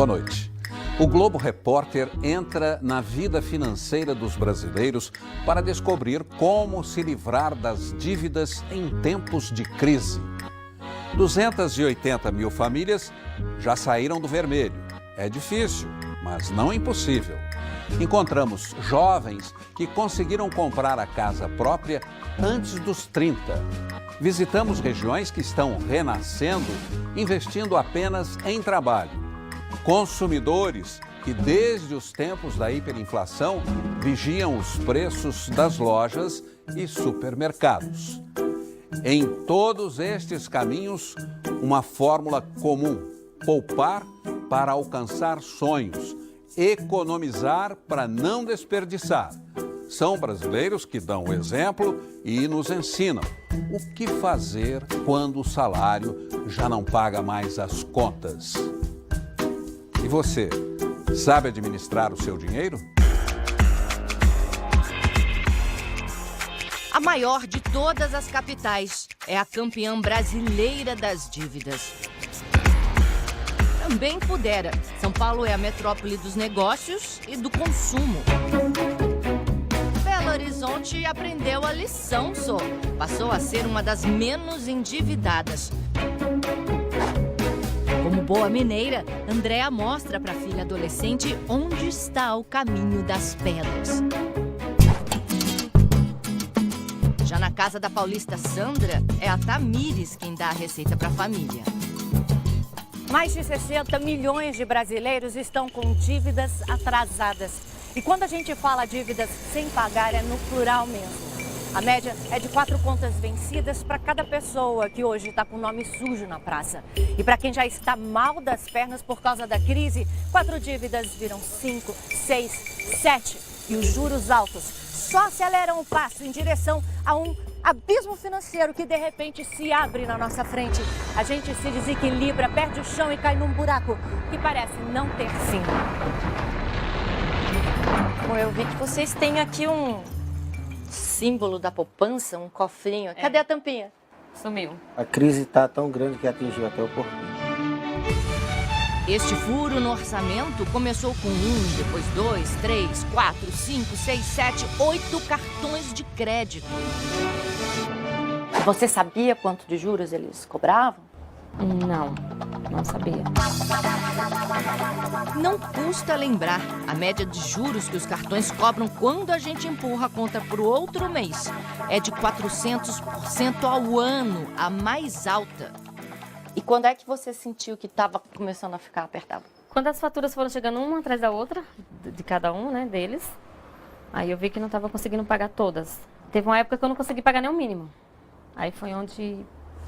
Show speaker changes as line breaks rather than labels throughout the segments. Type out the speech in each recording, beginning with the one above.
Boa noite. O Globo Repórter entra na vida financeira dos brasileiros para descobrir como se livrar das dívidas em tempos de crise. 280 mil famílias já saíram do vermelho. É difícil, mas não impossível. Encontramos jovens que conseguiram comprar a casa própria antes dos 30. Visitamos regiões que estão renascendo, investindo apenas em trabalho. Consumidores que desde os tempos da hiperinflação vigiam os preços das lojas e supermercados. Em todos estes caminhos, uma fórmula comum: poupar para alcançar sonhos, economizar para não desperdiçar. São brasileiros que dão o exemplo e nos ensinam o que fazer quando o salário já não paga mais as contas. E você, sabe administrar o seu dinheiro?
A maior de todas as capitais é a campeã brasileira das dívidas. Também pudera. São Paulo é a metrópole dos negócios e do consumo. Belo Horizonte aprendeu a lição, só. Passou a ser uma das menos endividadas. Como boa mineira, Andréa mostra para a filha adolescente onde está o caminho das pedras. Já na casa da paulista Sandra, é a Tamires quem dá a receita para a família.
Mais de 60 milhões de brasileiros estão com dívidas atrasadas. E quando a gente fala dívidas sem pagar, é no plural mesmo. A média é de 4 contas vencidas para cada pessoa que hoje está com o nome sujo na praça. E para quem já está mal das pernas por causa da crise, 4 dívidas viram 5, 6, 7. E os juros altos só aceleram o passo em direção a um abismo financeiro que de repente se abre na nossa frente. A gente se desequilibra, perde o chão e cai num buraco que parece não ter fim.
Bom, eu vi que vocês têm aqui um símbolo da poupança, um cofrinho. Cadê a tampinha? Sumiu.
A crise está tão grande que atingiu até o porquinho.
Este furo no orçamento começou com 1, depois 2, 3, 4, 5, 6, 7, 8 cartões de crédito.
Você sabia quanto de juros eles cobravam?
Não sabia.
Não custa lembrar a média de juros que os cartões cobram quando a gente empurra a conta para o outro mês. É de 400% ao ano, a mais alta.
E quando é que você sentiu que estava começando a ficar apertado?
Quando as faturas foram chegando uma atrás da outra, de cada um, né, deles, aí eu vi que não estava conseguindo pagar todas. Teve uma época que eu não consegui pagar nem o mínimo. Aí foi onde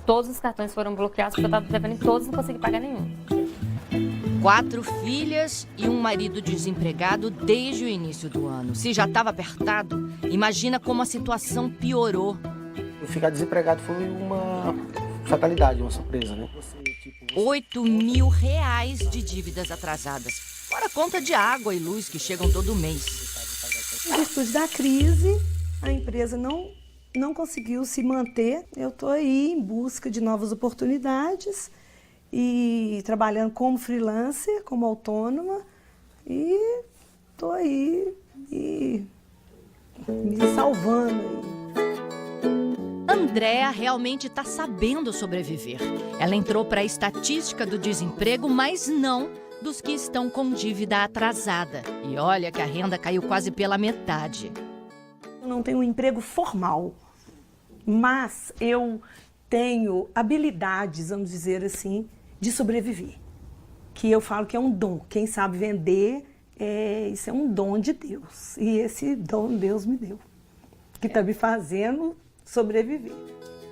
todos os cartões foram bloqueados, porque eu estava devendo em todos e não consegui pagar nenhum.
4 filhas e um marido desempregado desde o início do ano. Se já estava apertado, imagina como a situação piorou.
Eu ficar desempregado foi uma fatalidade, uma surpresa, né?
8 mil reais de dívidas atrasadas. Fora a conta de água e luz que chegam todo mês.
Em virtude da crise, a empresa não conseguiu se manter. Eu estou aí em busca de novas oportunidades e trabalhando como freelancer, como autônoma, e estou aí e me salvando aí.
Andréa realmente está sabendo sobreviver. Ela entrou para a estatística do desemprego, mas não dos que estão com dívida atrasada. E olha que a renda caiu quase pela metade.
Eu não tenho um emprego formal, mas eu tenho habilidades, vamos dizer assim, de sobreviver. Que eu falo que é um dom. Quem sabe vender, isso é um dom de Deus. E esse dom Deus me deu, que está me fazendo sobreviver.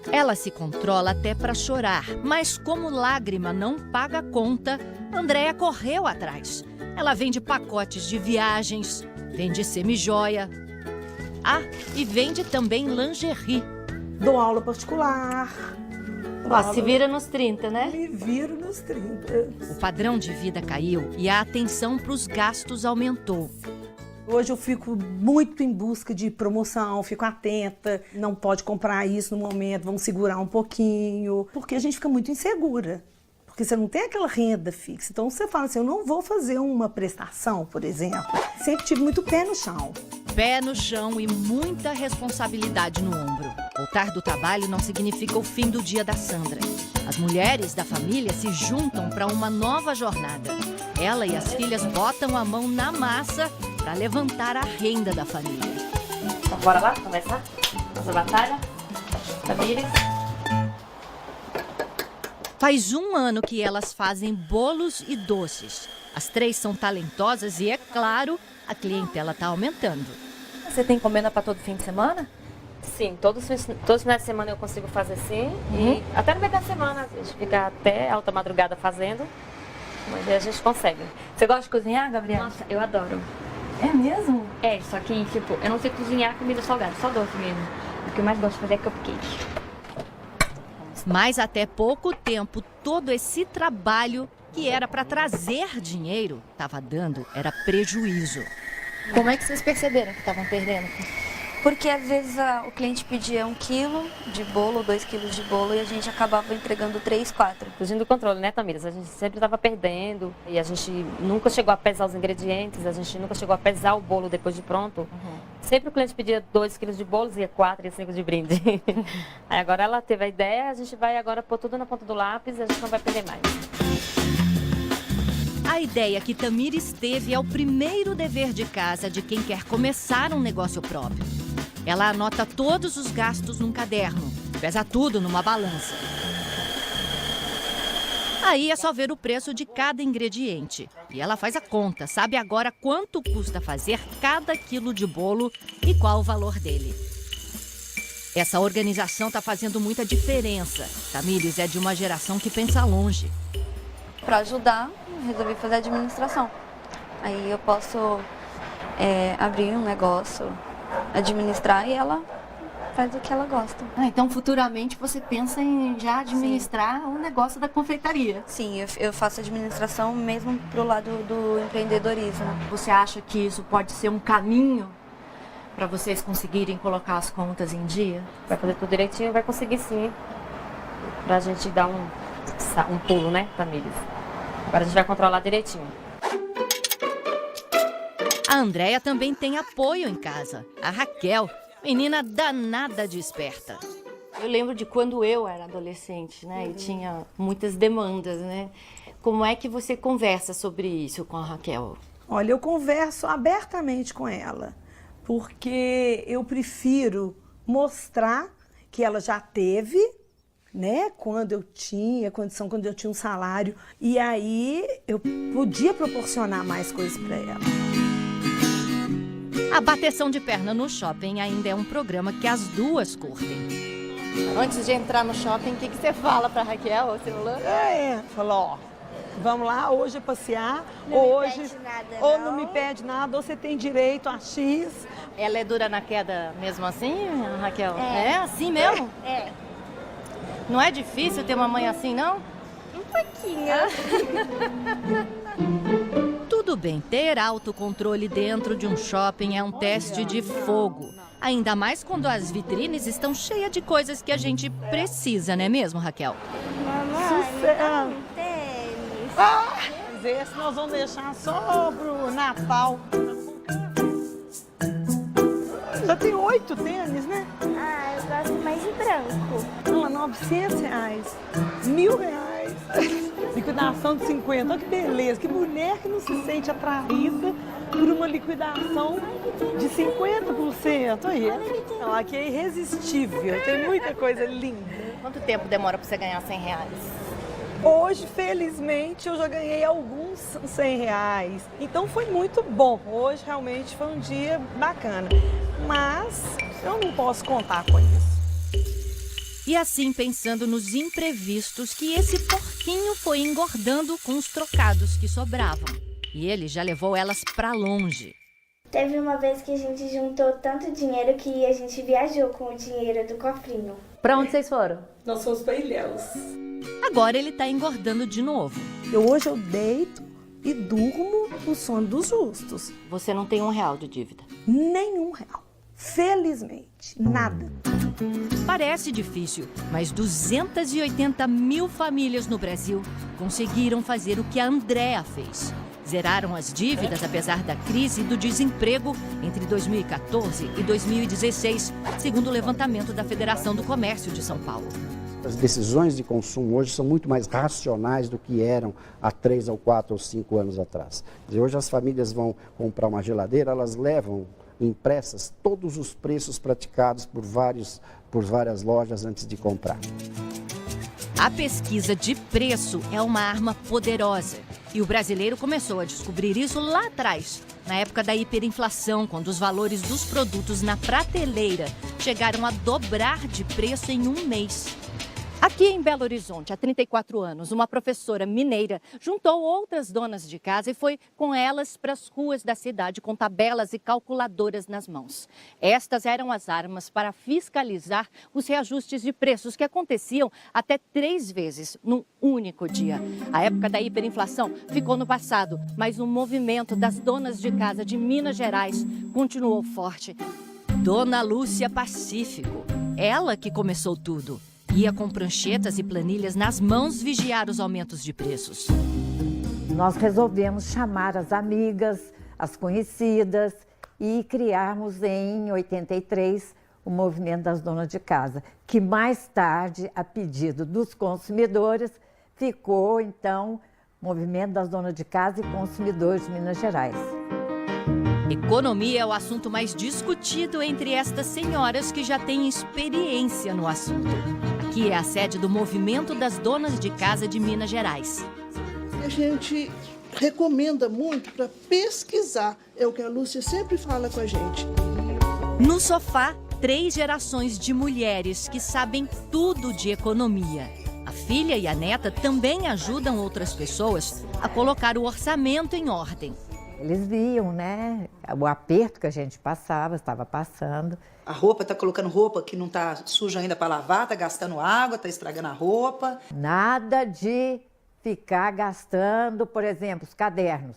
Ela se controla até para chorar, mas como lágrima não paga a conta, Andréa correu atrás. Ela vende pacotes de viagens, vende semijoia. Ah, e vende também lingerie.
Dou aula particular.
Se vira nos 30, né?
Me viro nos 30.
O padrão de vida caiu e a atenção para os gastos aumentou.
Hoje eu fico muito em busca de promoção, fico atenta, não pode comprar isso no momento, vamos segurar um pouquinho, porque a gente fica muito insegura. Porque você não tem aquela renda fixa. Então você fala assim, eu não vou fazer uma prestação, por exemplo. Sempre tive muito pé no chão.
Pé no chão e muita responsabilidade no ombro. Voltar do trabalho não significa o fim do dia da Sandra. As mulheres da família se juntam para uma nova jornada. Ela e as filhas botam a mão na massa para levantar a renda da família.
Então, bora lá começar nossa batalha? Família.
Faz 1 ano que elas fazem bolos e doces. As 3 são talentosas e, é claro, a clientela está aumentando.
Você tem encomenda para todo fim de semana?
Sim, todos os finais de semana eu consigo fazer sim. E até no meio da semana, a gente fica até alta madrugada fazendo. Mas aí a gente consegue.
Você gosta de cozinhar, Gabriela?
Nossa, eu adoro.
É mesmo?
É, só que, tipo, eu não sei cozinhar comida salgada, só doce mesmo. O que eu mais gosto de fazer é cupcake.
Mas até pouco tempo, todo esse trabalho que era para trazer dinheiro, estava dando, era prejuízo.
Como é que vocês perceberam que estavam perdendo?
Porque às vezes o cliente pedia 1 quilo de bolo, 2 quilos de bolo e a gente acabava entregando 3, 4.
Fugindo do controle, né, Tamires? A gente sempre estava perdendo e a gente nunca chegou a pesar os ingredientes, a gente nunca chegou a pesar o bolo depois de pronto. Sempre o cliente pedia 2 quilos de bolos e 4 e 5 de brinde. Aí agora ela teve a ideia, a gente vai agora pôr tudo na ponta do lápis e a gente não vai perder mais.
A ideia que Tamires teve é o primeiro dever de casa de quem quer começar um negócio próprio. Ela anota todos os gastos num caderno, pesa tudo numa balança. Aí é só ver o preço de cada ingrediente. E ela faz a conta, sabe agora quanto custa fazer cada quilo de bolo e qual o valor dele. Essa organização está fazendo muita diferença. Tamires é de uma geração que pensa longe.
Para ajudar, resolvi fazer administração. Aí eu posso abrir um negócio, administrar e ela faz o que ela gosta.
Então futuramente você pensa em já administrar o negócio da confeitaria.
Sim, eu faço administração mesmo pro lado do empreendedorismo.
Você acha que isso pode ser um caminho para vocês conseguirem colocar as contas em dia?
Vai fazer tudo direitinho, vai conseguir sim. Pra gente dar um pulo, né, Tamires? Agora a gente vai controlar direitinho.
A Andréia também tem apoio em casa. A Raquel, menina danada de esperta.
Eu lembro de quando eu era adolescente, né? E tinha muitas demandas, né? Como é que você conversa sobre isso com a Raquel?
Olha, eu converso abertamente com ela, porque eu prefiro mostrar que ela já teve, né? Quando eu tinha condição, quando eu tinha um salário. E aí eu podia proporcionar mais coisas para ela.
A bateção de perna no shopping ainda é um programa que as duas curtem.
Antes de entrar no shopping, o que você fala pra Raquel? Você
Falou, ó, vamos lá, hoje é passear, não me pede nada, ou você tem direito a X.
Ela é dura na queda mesmo assim, Raquel? É assim mesmo?
É.
Não é difícil ter uma mãe assim, não?
Um pouquinho.
Tudo bem, ter autocontrole dentro de um shopping é um teste de fogo. Ainda mais quando as vitrines estão cheias de coisas que a gente precisa, não é mesmo, Raquel?
Mamãe, tênis.
Mas esse nós vamos deixar só pro Natal. Já tem 8 tênis, né?
Ah, eu gosto mais de branco.
Não, R$900, R$1.000. Liquidação de 50, olha que beleza, que mulher que não se sente atraída por uma liquidação de 50%. Aí, então, aqui é irresistível, tem muita coisa linda.
Quanto tempo demora pra você ganhar R$100?
Hoje, felizmente, eu já ganhei alguns R$100. Então foi muito bom. Hoje realmente foi um dia bacana. Mas eu não posso contar com isso.
E assim, pensando nos imprevistos, que esse porquinho foi engordando com os trocados que sobravam. E ele já levou elas pra longe.
Teve uma vez que a gente juntou tanto dinheiro que a gente viajou com o dinheiro do cofrinho.
Pra onde vocês foram?
Nós fomos para Ilhéus.
Agora ele tá engordando de novo.
Hoje eu deito e durmo o sono dos justos.
Você não tem R$1 de dívida?
Nenhum real. Felizmente, nada.
Parece difícil, mas 280 mil famílias no Brasil conseguiram fazer o que a Andréa fez. Zeraram as dívidas apesar da crise e do desemprego entre 2014 e 2016, segundo o levantamento da Federação do Comércio de São Paulo.
As decisões de consumo hoje são muito mais racionais do que eram há 3, ou 4 ou 5 anos atrás. Hoje as famílias vão comprar uma geladeira, elas levam impressas todos os preços praticados por várias lojas antes de comprar.
A pesquisa de preço é uma arma poderosa. E o brasileiro começou a descobrir isso lá atrás, na época da hiperinflação, quando os valores dos produtos na prateleira chegaram a dobrar de preço em um mês. Aqui em Belo Horizonte, há 34 anos, uma professora mineira juntou outras donas de casa e foi com elas para as ruas da cidade com tabelas e calculadoras nas mãos. Estas eram as armas para fiscalizar os reajustes de preços que aconteciam até 3 vezes num único dia. A época da hiperinflação ficou no passado, mas o movimento das donas de casa de Minas Gerais continuou forte. Dona Lúcia Pacífico, ela que começou tudo. Ia com pranchetas e planilhas nas mãos vigiar os aumentos de preços.
Nós resolvemos chamar as amigas, as conhecidas e criarmos em 83 o Movimento das Donas de Casa, que mais tarde, a pedido dos consumidores, ficou então Movimento das Donas de Casa e Consumidores de Minas Gerais.
Economia é o assunto mais discutido entre estas senhoras que já têm experiência no assunto. Aqui é a sede do Movimento das Donas de Casa de Minas Gerais.
A gente recomenda muito para pesquisar, é o que a Lúcia sempre fala com a gente.
No sofá, 3 gerações de mulheres que sabem tudo de economia. A filha e a neta também ajudam outras pessoas a colocar o orçamento em ordem.
Eles viam, né, o aperto que a gente estava passando.
A roupa, tá colocando roupa que não tá suja ainda para lavar, tá gastando água, tá estragando a roupa.
Nada de ficar gastando, por exemplo, os cadernos.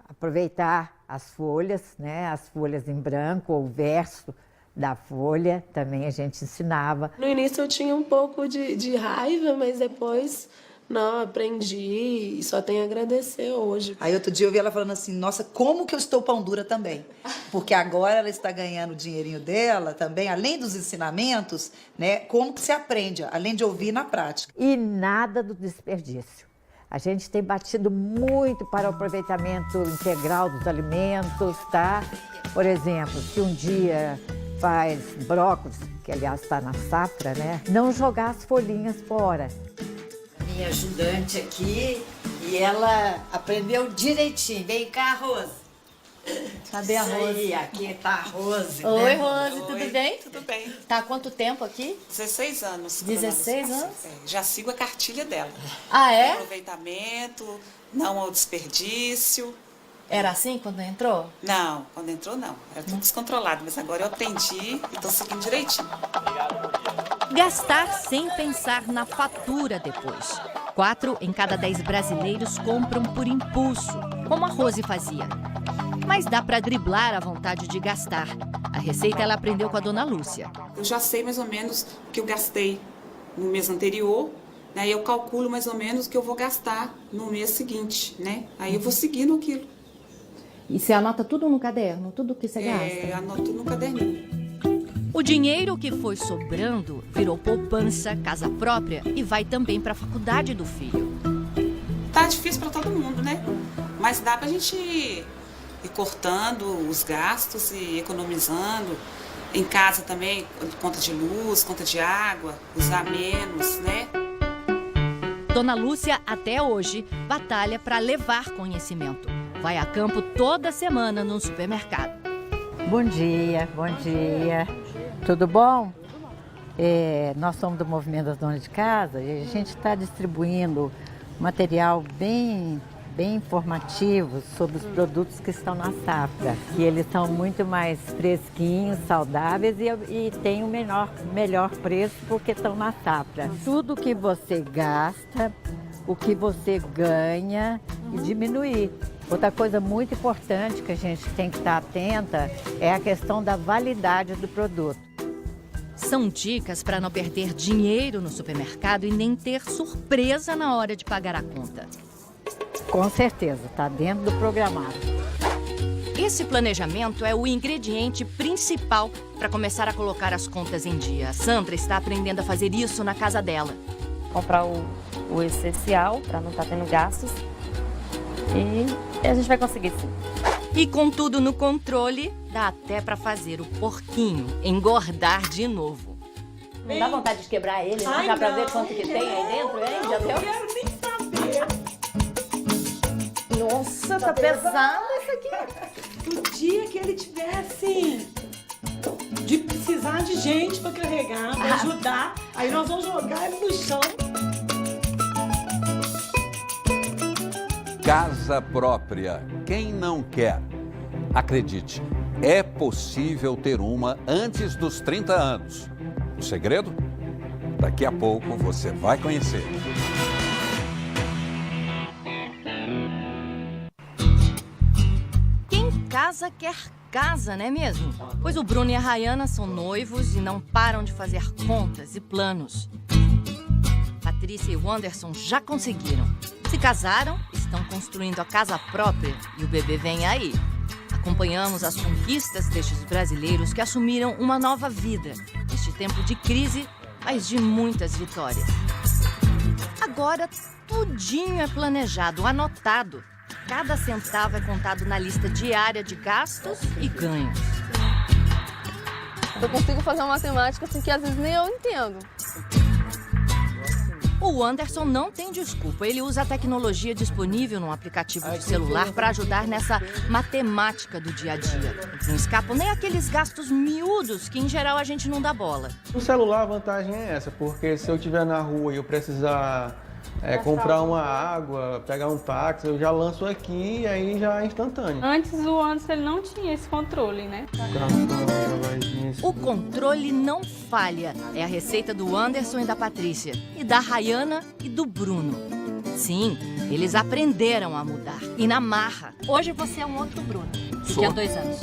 Aproveitar as folhas, né, as folhas em branco ou o verso da folha, também a gente ensinava.
No início eu tinha um pouco de raiva, mas depois... Não, aprendi e só tenho a agradecer hoje.
Aí outro dia eu vi ela falando assim, nossa, como que eu estou pão dura também? Porque agora ela está ganhando o dinheirinho dela também, além dos ensinamentos, né? Como que se aprende, além de ouvir na prática.
E nada do desperdício. A gente tem batido muito para o aproveitamento integral dos alimentos, tá? Por exemplo, se um dia faz brócolis, que aliás está na safra, né? Não jogar as folhinhas fora.
Minha ajudante aqui e ela aprendeu direitinho. Vem cá, Rose.
Cadê a Rose?
Aí, aqui tá a Rose.
Oi,
né?
Rose,
Oi.
tudo bem?
Tudo bem.
Tá há quanto tempo aqui?
16 anos.
16 anos?
Já sigo a cartilha dela.
Ah, é?
Aproveitamento, não ao desperdício.
Era assim quando entrou?
Não, quando entrou não. Era tudo descontrolado, mas agora eu aprendi e tô seguindo direitinho.
Gastar sem pensar na fatura depois. 4 em cada 10 brasileiros compram por impulso, como a Rose fazia. Mas dá para driblar a vontade de gastar. A receita ela aprendeu com a dona Lúcia.
Eu já sei mais ou menos o que eu gastei no mês anterior, né? Eu calculo mais ou menos o que eu vou gastar no mês seguinte, né? Aí eu vou seguindo aquilo.
E você anota tudo no caderno, tudo que você gasta?
Anoto no caderninho.
O dinheiro que foi sobrando virou poupança, casa própria e vai também para a faculdade do filho.
Tá difícil para todo mundo, né? Mas dá pra gente ir cortando os gastos e economizando. Em casa também, conta de luz, conta de água, usar menos, né?
Dona Lúcia, até hoje, batalha para levar conhecimento. Vai a campo toda semana no supermercado.
Bom dia, bom dia. Tudo bom? Nós somos do Movimento das Donas de Casa e a gente está distribuindo material bem informativo sobre os produtos que estão na safra. E eles são muito mais fresquinhos, saudáveis e têm o melhor preço porque estão na safra. Tudo que você gasta, o que você ganha e diminuir. Outra coisa muito importante que a gente tem que estar atenta é a questão da validade do produto.
São dicas para não perder dinheiro no supermercado e nem ter surpresa na hora de pagar a conta.
Com certeza, está dentro do programado.
Esse planejamento é o ingrediente principal para começar a colocar as contas em dia. A Sandra está aprendendo a fazer isso na casa dela.
Comprar o essencial para não estar tendo gastos e a gente vai conseguir sim.
E com tudo no controle, dá até para fazer o porquinho engordar de novo.
Não dá vontade de quebrar ele, né? Já para ver quanto que tem aí dentro, hein? Já deu?
Não quero nem saber.
Nossa, tá pesado isso aqui.
O dia que ele tiver assim, de precisar de gente para carregar, para ajudar, aí nós vamos jogar ele no chão.
Casa própria. Quem não quer? Acredite, é possível ter uma antes dos 30 anos. O segredo? Daqui a pouco você vai conhecer.
Quem casa quer casa, não é mesmo? Pois o Bruno e a Rayana são noivos e não param de fazer contas e planos. Patrícia e o Anderson já conseguiram. Se casaram, estão construindo a casa própria e o bebê vem aí. Acompanhamos as conquistas destes brasileiros que assumiram uma nova vida neste tempo de crise, mas de muitas vitórias. Agora, tudinho é planejado, anotado. Cada centavo é contado na lista diária de gastos e ganhos.
Eu consigo fazer uma matemática assim que às vezes nem eu entendo.
O Anderson não tem desculpa. Ele usa a tecnologia disponível num aplicativo de celular para ajudar nessa matemática do dia a dia. Não escapam nem aqueles gastos miúdos que, em geral, a gente não dá bola.
No celular, a vantagem é essa, porque se eu estiver na rua e eu precisar comprar uma água, pegar um táxi, eu já lanço aqui e aí já é instantâneo.
Antes o Anderson ele não tinha esse controle, né?
O controle não falha. É a receita do Anderson e da Patrícia. E da Rayana e do Bruno. Sim, eles aprenderam a mudar. E na marra.
Hoje você é um outro Bruno. Do que há 2 anos.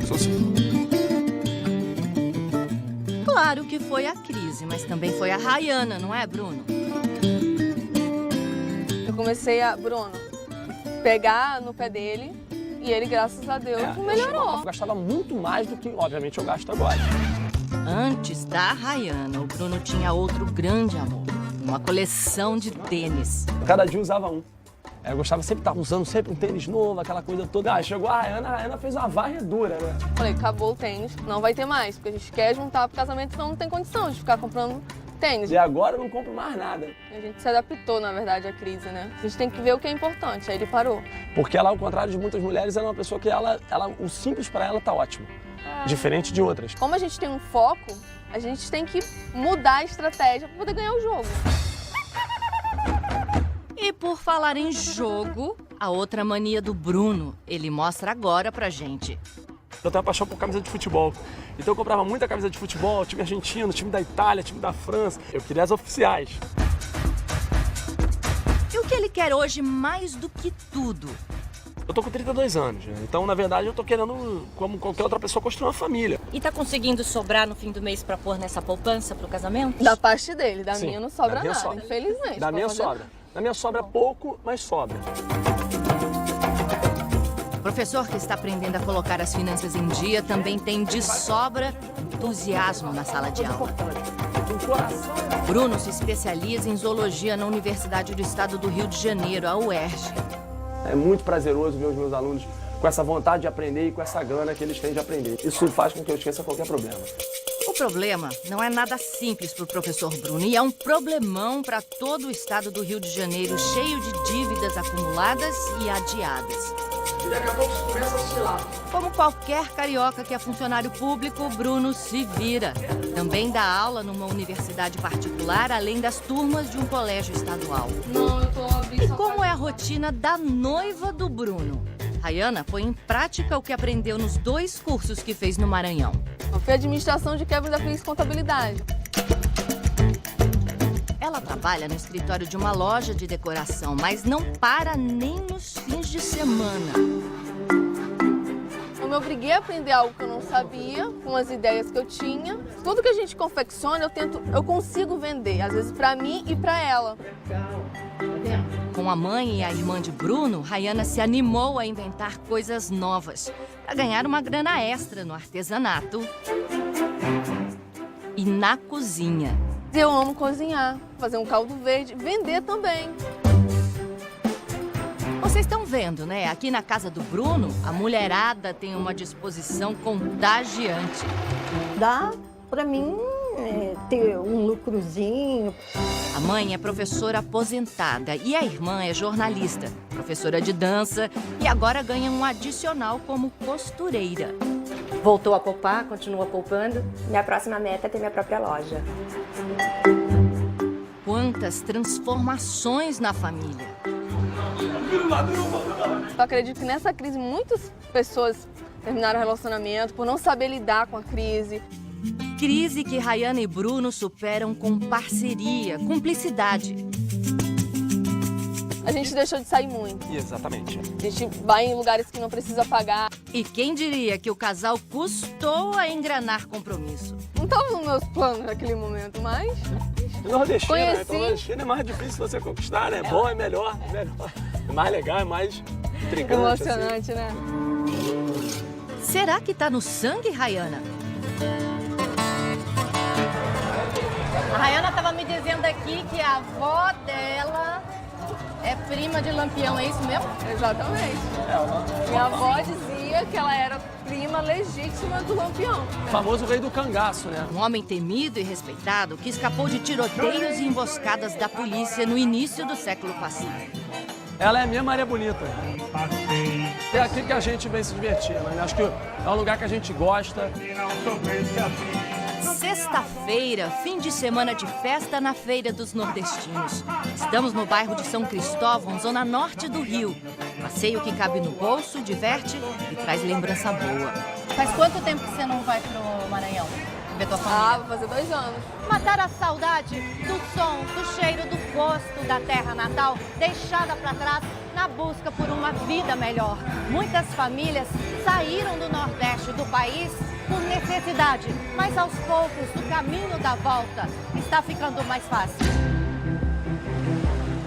Sou sim.
Claro que foi a crise, mas também foi a Rayana, não é, Bruno?
Eu comecei a, Bruno, pegar no pé dele e ele, graças a Deus, melhorou.
Eu gastava muito mais do que, obviamente, eu gasto agora.
Antes da Rayana, o Bruno tinha outro grande amor. Uma coleção de tênis.
Cada dia usava um. Eu gostava sempre de estar usando sempre um tênis novo, aquela coisa toda. Chegou a Rayana fez uma varredura, né?
Falei, acabou o tênis, não vai ter mais, porque a gente quer juntar pro casamento, então não tem condição de ficar comprando tênis.
E agora eu não compro mais nada.
A gente se adaptou, na verdade, à crise, né? A gente tem que ver o que é importante, aí ele parou.
Porque ela, ao contrário de muitas mulheres, ela é uma pessoa que o simples para ela tá ótimo. Diferente de outras.
Como a gente tem um foco, a gente tem que mudar a estratégia para poder ganhar o jogo.
E por falar em jogo, a outra mania do Bruno, ele mostra agora pra gente.
Eu tenho uma paixão por camisa de futebol. Então eu comprava muita camisa de futebol, time argentino, time da Itália, time da França. Eu queria as oficiais.
E o que ele quer hoje mais do que tudo?
Eu tô com 32 anos, né? Então, na verdade, eu tô querendo, como qualquer outra pessoa, construir uma família.
E tá conseguindo sobrar no fim do mês pra pôr nessa poupança pro casamento?
Da parte dele, da
Sim,
minha não sobra nada,
sobra.
infelizmente.
Da minha sobra. Da minha sobra pouco, mas sobra.
O professor que está aprendendo a colocar as finanças em dia também tem de sobra entusiasmo na sala de aula. Bruno se especializa em zoologia na Universidade do Estado do Rio de Janeiro, a UERJ.
É muito prazeroso ver os meus alunos com essa vontade de aprender e com essa gana que eles têm de aprender. Isso faz com que eu esqueça qualquer problema.
O problema não é nada simples para o professor Bruno e é um problemão para todo o estado do Rio de Janeiro, cheio de dívidas acumuladas e adiadas.
E daqui a pouco isso começa a oscilar.
Como qualquer carioca que é funcionário público, Bruno se vira. Também dá aula numa universidade particular, além das turmas de um colégio estadual.
Não, eu tô abrindo.
E como é a rotina da noiva do Bruno? Rayana põe em prática o que aprendeu nos 2 cursos que fez no Maranhão.
Foi administração de quebra da crise e contabilidade.
Ela trabalha no escritório de uma loja de decoração, mas não para nem nos fins de semana.
O me obriguei a aprender algo que eu não sabia, com as ideias que eu tinha. Tudo que a gente confecciona, eu consigo vender, às vezes para mim e para ela.
Com a mãe e a irmã de Bruno, Rayana se animou a inventar coisas novas para ganhar uma grana extra no artesanato e na cozinha.
Eu amo cozinhar, fazer um caldo verde, vender também.
Vocês estão vendo, né? Aqui na casa do Bruno, a mulherada tem uma disposição contagiante.
Dá para mim ter um lucrozinho.
A mãe é professora aposentada e a irmã é jornalista, professora de dança e agora ganha um adicional como costureira.
Voltou a poupar, continua poupando.
Minha próxima meta é ter minha própria loja.
Quantas transformações na família.
Eu acredito que nessa crise muitas pessoas terminaram o relacionamento por não saber lidar com a crise.
Crise que Rayana e Bruno superam com parceria, cumplicidade.
A gente deixou de sair muito.
Exatamente.
A gente vai em lugares que não precisa pagar.
E quem diria que o casal custou a engranar compromisso?
Não estava nos meus planos naquele momento, mas...
Nordestino, né? Então, nordestino é mais difícil você conquistar, né? É bom, é melhor. É mais legal, é mais intrigante.
Emocionante, assim, né?
Será que tá no sangue, Rayana?
A Rayana estava me dizendo aqui que a avó dela é prima de Lampião, é isso mesmo?
Exatamente. Minha avó dizia que ela era prima legítima do Lampião.
O famoso rei do cangaço, né?
Um homem temido e respeitado que escapou de tiroteios e emboscadas da polícia no início do século passado.
Ela é a minha Maria Bonita. É aqui que a gente vem se divertir, né? Acho que é um lugar que a gente gosta.
Sexta-feira, fim de semana de festa na Feira dos Nordestinos. Estamos no bairro de São Cristóvão, zona norte do Rio. Passeio que cabe no bolso, diverte e traz lembrança boa.
Faz quanto tempo que você não vai pro Maranhão? Ver tua família?
Vai fazer 2 anos.
Matar a saudade do som, do cheiro, do gosto da terra natal, deixada para trás na busca por uma vida melhor. Muitas famílias saíram do Nordeste do país por necessidade, mas aos poucos o caminho da volta está ficando mais fácil.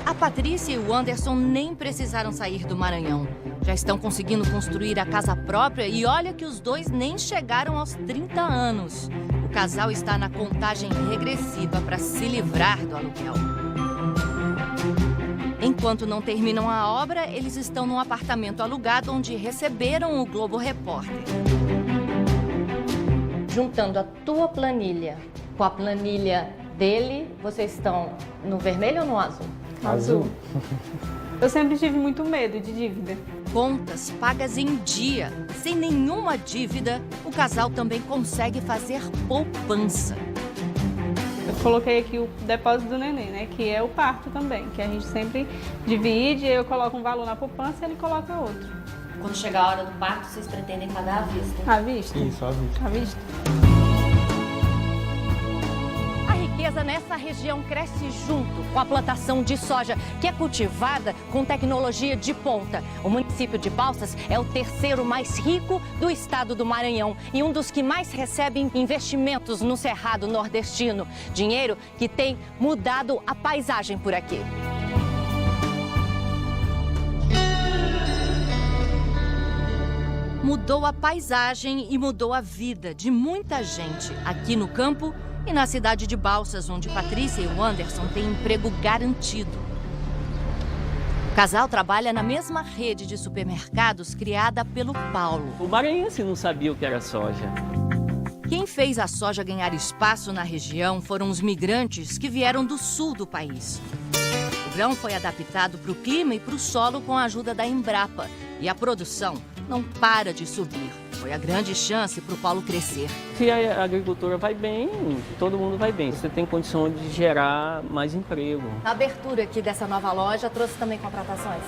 A Patrícia e o Anderson nem precisaram sair do Maranhão. Já estão conseguindo construir a casa própria e olha que os dois nem chegaram aos 30 anos. O casal está na contagem regressiva para se livrar do aluguel. Enquanto não terminam a obra, eles estão num apartamento alugado onde receberam o Globo Repórter.
Juntando a tua planilha com a planilha dele, vocês estão no vermelho ou no azul?
Azul. Eu sempre tive muito medo de dívida.
Contas pagas em dia. Sem nenhuma dívida, o casal também consegue fazer poupança.
Eu coloquei aqui o depósito do neném, né? Que é o parto também, que a gente sempre divide, eu coloco um valor na poupança e ele coloca outro.
Quando chegar a hora do parto, vocês pretendem pagar à vista?
À vista?
Isso, à vista.
À vista.
A riqueza nessa região cresce junto com a plantação de soja, que é cultivada com tecnologia de ponta. O município de Balsas é o terceiro mais rico do estado do Maranhão e um dos que mais recebem investimentos no Cerrado nordestino. Dinheiro que tem mudado a paisagem por aqui.
Mudou a paisagem e mudou a vida de muita gente aqui no campo e na cidade de Balsas, onde Patrícia e o Anderson têm emprego garantido. O casal trabalha na mesma rede de supermercados criada pelo Paulo.
O maranhense não sabia o que era soja.
Quem fez a soja ganhar espaço na região foram os migrantes que vieram do sul do país. O grão foi adaptado para o clima e para o solo com a ajuda da Embrapa. E a produção não para de subir. Foi a grande chance para o Paulo crescer.
Se a agricultura vai bem, todo mundo vai bem. Você tem condição de gerar mais emprego.
A abertura aqui dessa nova loja trouxe também contratações?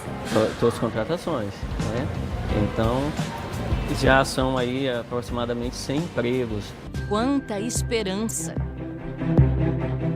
Trouxe contratações, né? Então, já são aí aproximadamente 100 empregos.
Quanta esperança!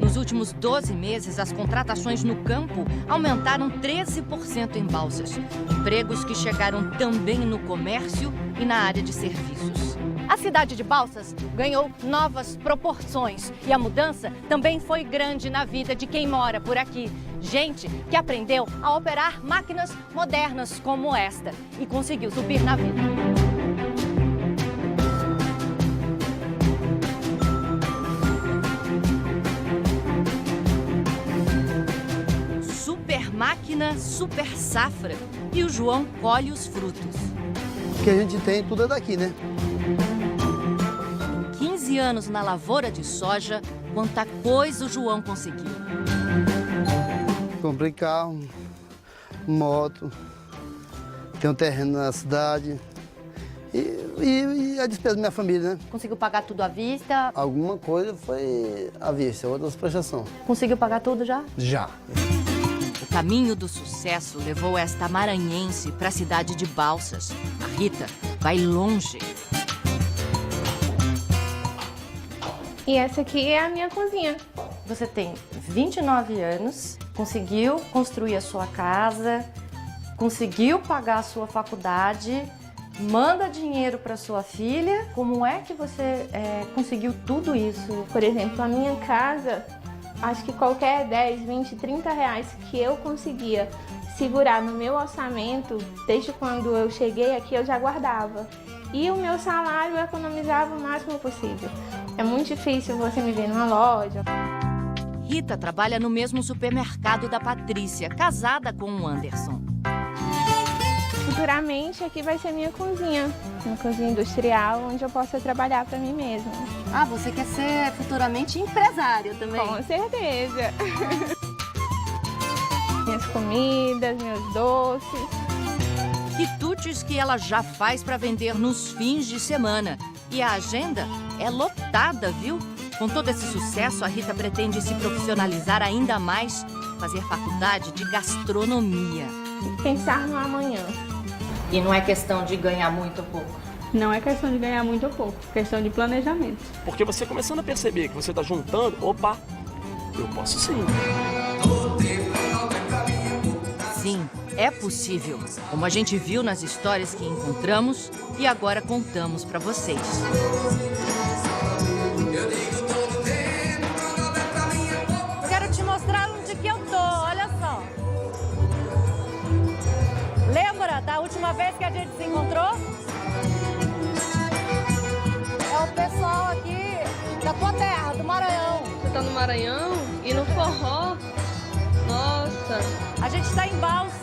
Nos Nos últimos 12 meses, as contratações no campo aumentaram 13% em Balsas. Empregos que chegaram também no comércio e na área de serviços.
A cidade de Balsas ganhou novas proporções e a mudança também foi grande na vida de quem mora por aqui. Gente que aprendeu a operar máquinas modernas como esta e conseguiu subir na vida.
Super máquina, super safra. E o João colhe os frutos.
O que a gente tem, tudo é daqui, né?
15 anos na lavoura de soja, quanta coisa o João conseguiu.
Comprei carro, moto, tenho um terreno na cidade e a despesa da minha família, né?
Conseguiu pagar tudo à vista?
Alguma coisa foi à vista, outras prestações.
Conseguiu pagar tudo já?
Já.
O caminho do sucesso levou esta maranhense para a cidade de Balsas. A Rita vai longe.
E essa aqui é a minha cozinha.
Você tem 29 anos, conseguiu construir a sua casa, conseguiu pagar a sua faculdade, manda dinheiro para sua filha. Como é que você conseguiu tudo isso?
Por exemplo, a minha casa, acho que qualquer 10, 20, 30 reais que eu conseguia segurar no meu orçamento, desde quando eu cheguei aqui, eu já guardava. E o meu salário eu economizava o máximo possível. É muito difícil você me ver numa loja.
Rita trabalha no mesmo supermercado da Patrícia, casada com o Anderson.
Futuramente aqui vai ser minha cozinha, uma cozinha industrial onde eu possa trabalhar para mim mesma.
Ah, você quer ser futuramente empresária também?
Com certeza. Minhas comidas, meus doces.
Quitutes que ela já faz para vender nos fins de semana. E a agenda é lotada, viu? Com todo esse sucesso, a Rita pretende se profissionalizar ainda mais, fazer faculdade de gastronomia.
Pensar no amanhã.
E não é questão de ganhar muito ou pouco?
Não é questão de ganhar muito ou pouco, é questão de planejamento.
Porque você começando a perceber que você está juntando, opa, eu posso sim.
Sim, é possível, como a gente viu nas histórias que encontramos e agora contamos para vocês.
Quero te mostrar onde que eu tô, olha só. Lembra da última vez que a gente se encontrou? É o pessoal aqui da tua terra, do Maranhão.
Você tá no Maranhão? E no forró? Nossa!
A gente tá em Balsas.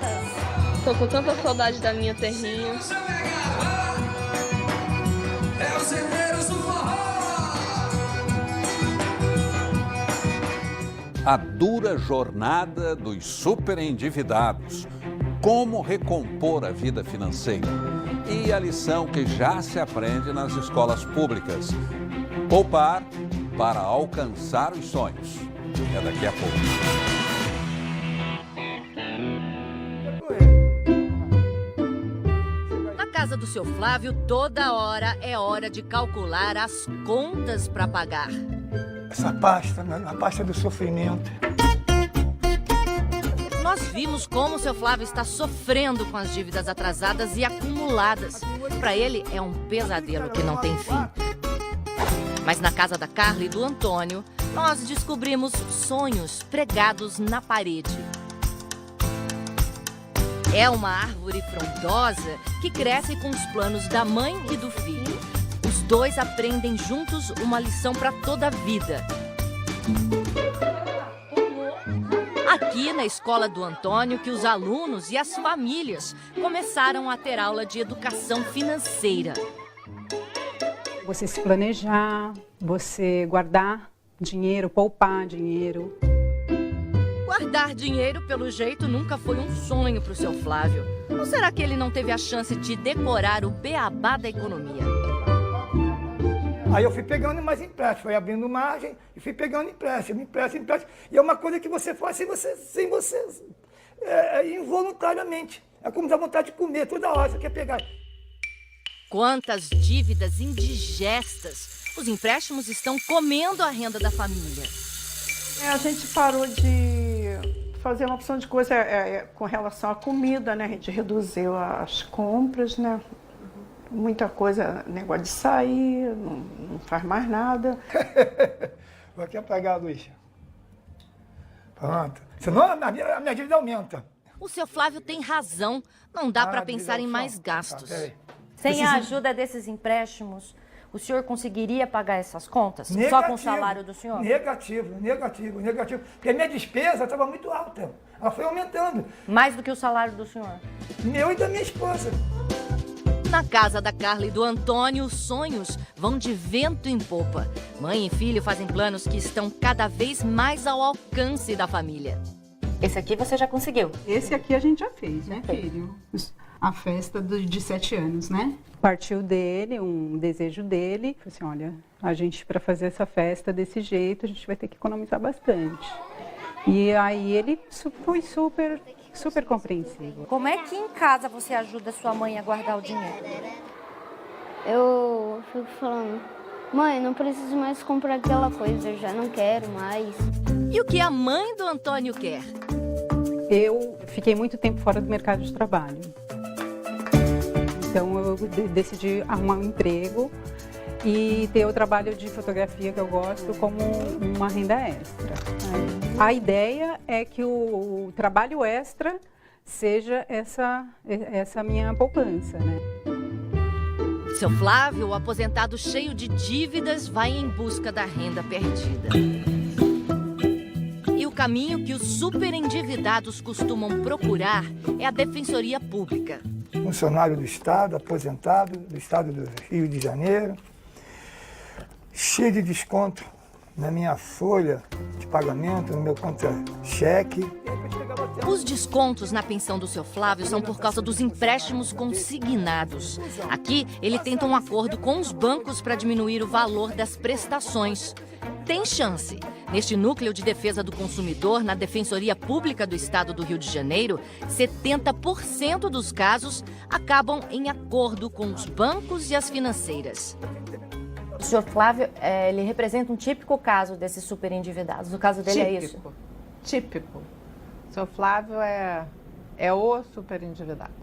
Tô com tanta saudade da minha terrinha.
É os herdeiros do forró.
A dura jornada dos superendividados. Como recompor a vida financeira. E a lição que já se aprende nas escolas públicas. Poupar para alcançar os sonhos. É daqui a pouco.
Na casa do seu Flávio, toda hora é hora de calcular as contas para pagar.
Essa pasta, a pasta do sofrimento.
Nós vimos como o seu Flávio está sofrendo com as dívidas atrasadas e acumuladas. Para ele, é um pesadelo que não tem fim. Mas na casa da Carla e do Antônio, nós descobrimos sonhos pregados na parede. É uma árvore frondosa que cresce com os planos da mãe e do filho. Os dois aprendem juntos uma lição para toda a vida. Aqui na escola do Antônio que os alunos e as famílias começaram a ter aula de educação financeira.
Você se planejar, você guardar dinheiro, poupar dinheiro.
Guardar dinheiro, pelo jeito, nunca foi um sonho para o seu Flávio. Ou será que ele não teve a chance de decorar o beabá da economia?
Aí eu fui pegando mais empréstimo, fui abrindo margem e fui pegando empréstimo. E é uma coisa que você faz sem você involuntariamente. É como dar vontade de comer, toda hora você quer pegar.
Quantas dívidas indigestas! Os empréstimos estão comendo a renda da família.
A gente parou de fazer uma opção de coisa com relação à comida, né? A gente reduziu as compras, né? Muita coisa, negócio de sair, não faz mais nada.
Vou aqui apagar a luz. Pronto. Senão a minha dívida aumenta.
O seu Flávio tem razão. Não dá para pensar em mais gastos.
Sem a ajuda desses empréstimos, o senhor conseguiria pagar essas contas?
Negativo,
só com o salário do senhor?
Negativo. Porque a minha despesa estava muito alta. Ela foi aumentando.
Mais do que o salário do senhor?
Meu e da minha esposa.
Na casa da Carla e do Antônio, os sonhos vão de vento em popa. Mãe e filho fazem planos que estão cada vez mais ao alcance da família.
Esse aqui você já conseguiu?
Esse aqui a gente já fez, né, filho? A festa de 7 anos, né? Partiu dele, um desejo dele. Falei assim, olha, a gente para fazer essa festa desse jeito, a gente vai ter que economizar bastante. E aí ele foi super compreensivo.
Como é que em casa você ajuda sua mãe a guardar o dinheiro?
Eu fico falando, mãe, não preciso mais comprar aquela coisa, eu já não quero mais.
E o que a mãe do Antônio quer?
Eu fiquei muito tempo fora do mercado de trabalho. Então eu decidi arrumar um emprego e ter o trabalho de fotografia que eu gosto como uma renda extra. A ideia é que o trabalho extra seja essa minha poupança, né?
Seu Flávio, o aposentado cheio de dívidas, vai em busca da renda perdida. E o caminho que os superendividados costumam procurar é a Defensoria Pública.
Funcionário do Estado, aposentado do Estado do Rio de Janeiro, cheio de desconto na minha folha de pagamento, no meu contra-cheque.
Os descontos na pensão do seu Flávio são por causa dos empréstimos consignados. Aqui, ele tenta um acordo com os bancos para diminuir o valor das prestações. Tem chance. Neste núcleo de defesa do consumidor, na Defensoria Pública do Estado do Rio de Janeiro, 70% dos casos acabam em acordo com os bancos e as financeiras.
O senhor Flávio, ele representa um típico caso desses superendividados. O caso dele é isso?
Típico. O seu Flávio é o superendividado.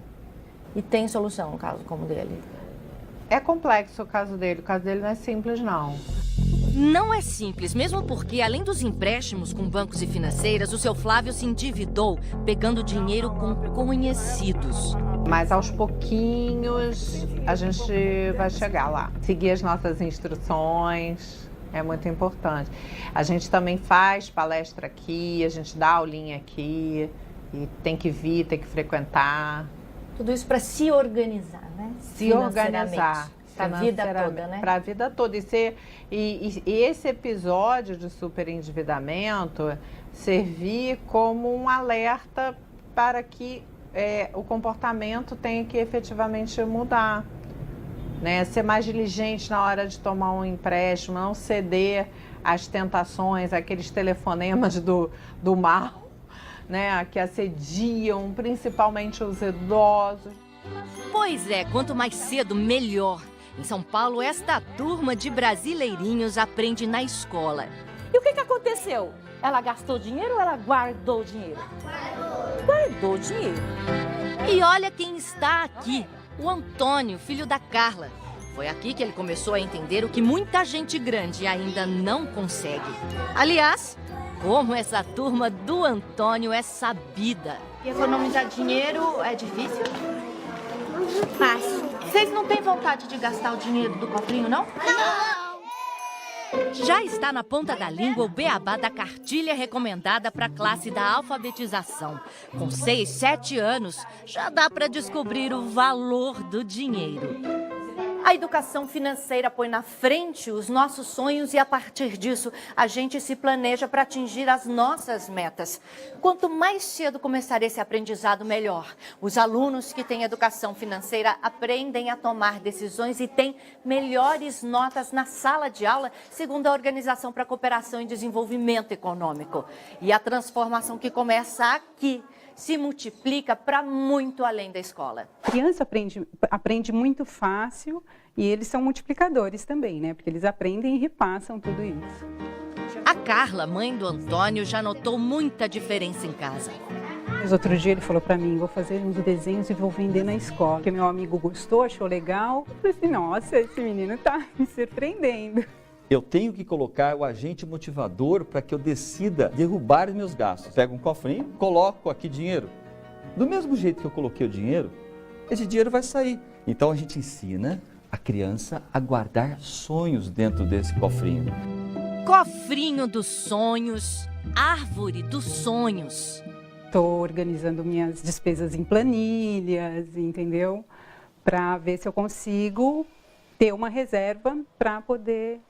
E tem solução um caso como o dele?
É complexo o caso dele não é simples, não.
Não é simples, mesmo porque, além dos empréstimos com bancos e financeiras, o seu Flávio se endividou pegando dinheiro com conhecidos.
Mas aos pouquinhos a gente vai chegar lá. Seguir as nossas instruções é muito importante. A gente também faz palestra aqui, a gente dá aulinha aqui, e tem que vir, tem que frequentar.
Tudo isso para se organizar, né?
Se organizar.
Para a vida toda, né?
Para a vida toda. E esse episódio de superendividamento servir como um alerta para que o comportamento tenha que efetivamente mudar. Né? Ser mais diligente na hora de tomar um empréstimo, não ceder às tentações, aqueles telefonemas do mal, né? Que assediam principalmente os idosos.
Pois é, quanto mais cedo, melhor. Em São Paulo, esta turma de brasileirinhos aprende na escola.
E o que aconteceu? Ela gastou dinheiro ou ela guardou dinheiro? Guardou dinheiro.
E olha quem está aqui, o Antônio, filho da Carla. Foi aqui que ele começou a entender o que muita gente grande ainda não consegue. Aliás, como essa turma do Antônio é sabida.
E economizar dinheiro é difícil?
Fácil.
Vocês não têm vontade de gastar o dinheiro do cofrinho, não?
Já está na ponta da língua o beabá da cartilha recomendada para a classe da alfabetização. Com 6, 7 anos, já dá para descobrir o valor do dinheiro.
A educação financeira põe na frente os nossos sonhos e, a partir disso, a gente se planeja para atingir as nossas metas. Quanto mais cedo começar esse aprendizado, melhor. Os alunos que têm educação financeira aprendem a tomar decisões e têm melhores notas na sala de aula, segundo a Organização para a Cooperação e Desenvolvimento Econômico. E a transformação que começa aqui se multiplica para muito além da escola.
A criança aprende muito fácil e eles são multiplicadores também, né? Porque eles aprendem e repassam tudo isso.
A Carla, mãe do Antônio, já notou muita diferença em casa.
Mas outro dia ele falou para mim, vou fazer uns desenhos e vou vender na escola. Porque meu amigo gostou, achou legal. Eu falei assim, nossa, esse menino tá me surpreendendo.
Eu tenho que colocar o agente motivador para que eu decida derrubar os meus gastos. Pego um cofrinho, coloco aqui dinheiro. Do mesmo jeito que eu coloquei o dinheiro, esse dinheiro vai sair. Então a gente ensina a criança a guardar sonhos dentro desse cofrinho.
Cofrinho dos sonhos, árvore dos sonhos.
Estou organizando minhas despesas em planilhas, entendeu? Para ver se eu consigo ter uma reserva para poder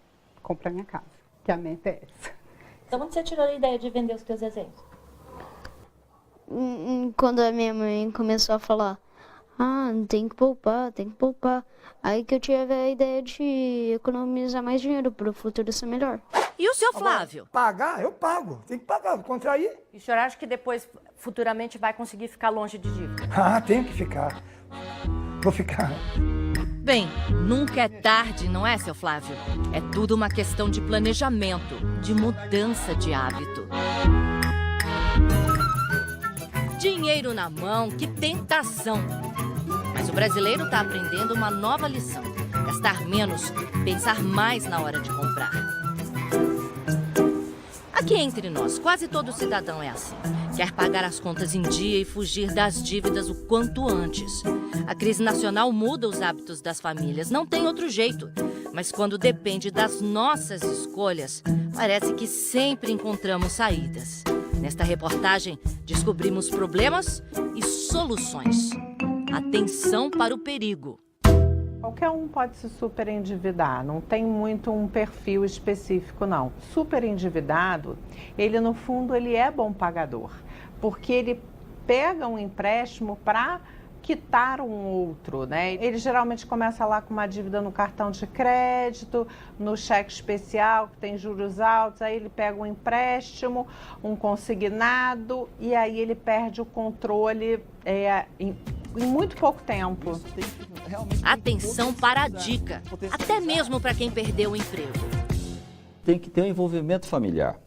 comprar minha casa, que a meta é essa.
Então, onde você tirou a ideia de vender os teus desenhos?
Quando a minha mãe começou a falar, tem que poupar, tem que poupar. Aí que eu tive a ideia de economizar mais dinheiro para o futuro ser melhor.
E o seu Flávio?
Pagar? Eu pago. Tem que pagar, contrair.
E o senhor acha que depois, futuramente, vai conseguir ficar longe de dívida?
Tenho que ficar. Vou ficar.
Bem, nunca é tarde, não é, seu Flávio? É tudo uma questão de planejamento, de mudança de hábito. Dinheiro na mão, que tentação! Mas o brasileiro está aprendendo uma nova lição. Gastar menos, pensar mais na hora de comprar. Aqui entre nós, quase todo cidadão é assim. Quer pagar as contas em dia e fugir das dívidas o quanto antes. A crise nacional muda os hábitos das famílias, não tem outro jeito. Mas quando depende das nossas escolhas, parece que sempre encontramos saídas. Nesta reportagem, descobrimos problemas e soluções. Atenção para o perigo.
Qualquer um pode se superendividar, não tem muito um perfil específico, não. Superendividado, ele no fundo ele é bom pagador, porque ele pega um empréstimo para quitar um outro, né? Ele geralmente começa lá com uma dívida no cartão de crédito, no cheque especial, que tem juros altos, aí ele pega um empréstimo, um consignado, e aí ele perde o controle em muito pouco tempo.
Atenção para a dica, até mesmo para quem perdeu o emprego.
Tem que ter um envolvimento familiar.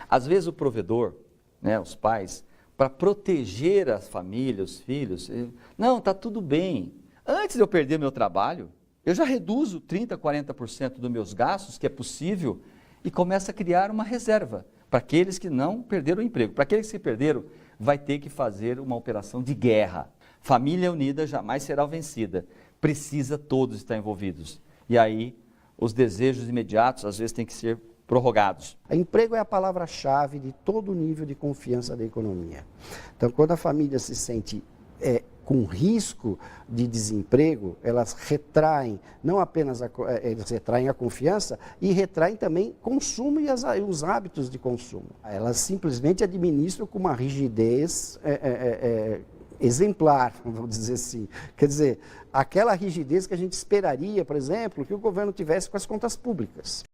Às vezes o provedor, né, os pais, para proteger as famílias, os filhos, não, está tudo bem. Antes de eu perder meu trabalho, eu já reduzo 30%, 40% dos meus gastos, que é possível, e começo a criar uma reserva para aqueles que não perderam o emprego. Para aqueles que perderam, vai ter que fazer uma operação de guerra. Família unida jamais será vencida. Precisa todos estar envolvidos. E aí, os desejos imediatos, às vezes, têm que ser prorrogados.
Emprego é a palavra-chave de todo o nível de confiança da economia. Então, quando a família se sente com risco de desemprego, elas retraem, não apenas eles retraem a confiança, e retraem também consumo e os hábitos de consumo. Elas simplesmente administram com uma rigidez exemplar, vamos dizer assim. Quer dizer, aquela rigidez que a gente esperaria, por exemplo, que o governo tivesse com as contas públicas.